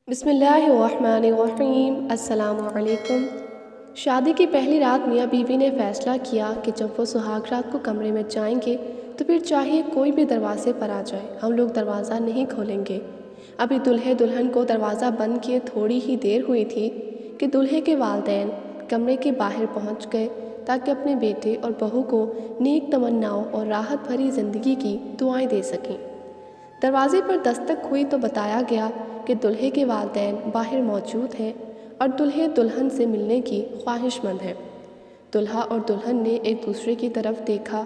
بسم اللہ الرحمن الرحیم۔ السلام علیکم۔ شادی کی پہلی رات میاں بیوی نے فیصلہ کیا کہ جب وہ سہاگ رات کو کمرے میں جائیں گے تو پھر چاہے کوئی بھی دروازے پر آ جائے، ہم لوگ دروازہ نہیں کھولیں گے۔ ابھی دلہے دلہن کو دروازہ بند کیے تھوڑی ہی دیر ہوئی تھی کہ دلہے کے والدین کمرے کے باہر پہنچ گئے تاکہ اپنے بیٹے اور بہو کو نیک تمناؤں اور راحت بھری زندگی کی دعائیں دے سکیں۔ دروازے پر دستک ہوئی تو بتایا گیا کہ دلہے کے والدین باہر موجود ہیں اور دلہے دلہن سے ملنے کی خواہش مند ہیں۔ دلہا اور دلہن نے ایک دوسرے کی طرف دیکھا،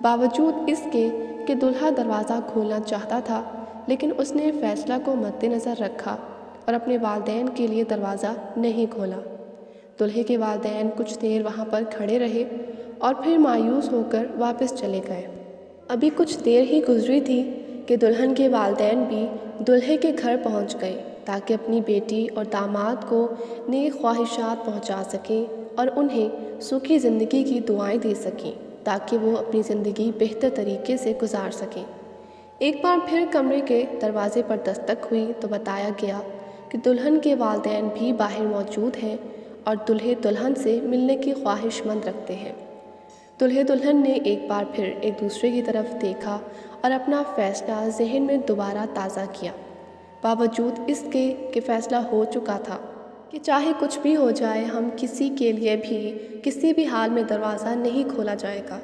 باوجود اس کے کہ دلہا دروازہ کھولنا چاہتا تھا، لیکن اس نے فیصلہ کو مد نظر رکھا اور اپنے والدین کے لیے دروازہ نہیں کھولا۔ دلہے کے والدین کچھ دیر وہاں پر کھڑے رہے اور پھر مایوس ہو کر واپس چلے گئے۔ ابھی کچھ دیر ہی گزری تھی کہ دلہن کے والدین بھی دلہے کے گھر پہنچ گئے تاکہ اپنی بیٹی اور داماد کو نیک خواہشات پہنچا سکیں اور انہیں سکھی زندگی کی دعائیں دے سکیں تاکہ وہ اپنی زندگی بہتر طریقے سے گزار سکیں۔ ایک بار پھر کمرے کے دروازے پر دستک ہوئی تو بتایا گیا کہ دلہن کے والدین بھی باہر موجود ہیں اور دلہے دلہن سے ملنے کی خواہش مند رکھتے ہیں۔ دلہے دلہن نے ایک بار پھر ایک دوسرے کی طرف دیکھا اور اپنا فیصلہ ذہن میں دوبارہ تازہ کیا، باوجود اس کے کہ فیصلہ ہو چکا تھا کہ چاہے کچھ بھی ہو جائے ہم کسی کے لیے بھی کسی بھی حال میں دروازہ نہیں کھولا جائے گا۔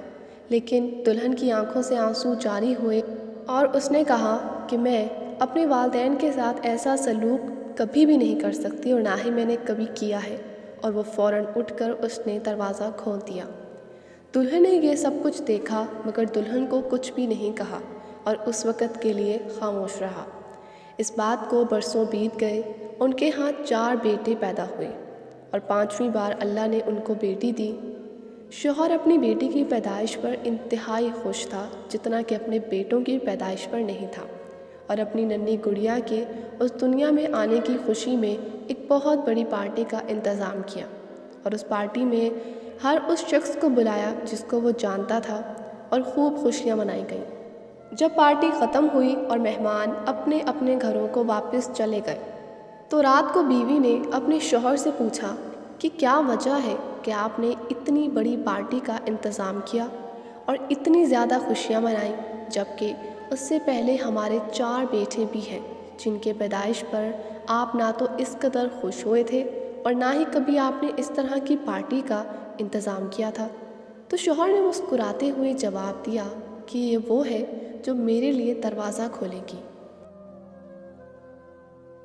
لیکن دلہن کی آنکھوں سے آنسو جاری ہوئے اور اس نے کہا کہ میں اپنے والدین کے ساتھ ایسا سلوک کبھی بھی نہیں کر سکتی اور نہ ہی میں نے کبھی کیا ہے، اور وہ فوراً اٹھ کر اس نے دروازہ کھول دیا۔ دلہن نے یہ سب کچھ دیکھا مگر دلہن کو کچھ بھی نہیں کہا اور اس وقت کے لیے خاموش رہا۔ اس بات کو برسوں بیت گئے، ان کے ہاں 4 بیٹے پیدا ہوئے اور 5ویں بار اللہ نے ان کو بیٹی دی۔ شوہر اپنی بیٹی کی پیدائش پر انتہائی خوش تھا جتنا کہ اپنے بیٹوں کی پیدائش پر نہیں تھا، اور اپنی ننھی گڑیا کے اس دنیا میں آنے کی خوشی میں ایک بہت بڑی پارٹی کا انتظام کیا، اور اس پارٹی میں ہر اس شخص کو بلایا جس کو وہ جانتا تھا اور خوب خوشیاں منائی گئیں۔ جب پارٹی ختم ہوئی اور مہمان اپنے اپنے گھروں کو واپس چلے گئے تو رات کو بیوی نے اپنے شوہر سے پوچھا کہ کیا وجہ ہے کہ آپ نے اتنی بڑی پارٹی کا انتظام کیا اور اتنی زیادہ خوشیاں منائیں، جبکہ اس سے پہلے ہمارے 4 بیٹے بھی ہیں جن کے پیدائش پر آپ نہ تو اس قدر خوش ہوئے تھے اور نہ ہی کبھی آپ نے اس طرح کی پارٹی کا انتظام کیا تھا۔ تو شوہر نے مسکراتے ہوئے جواب دیا کہ یہ وہ ہے جو میرے لیے دروازہ کھولے گی۔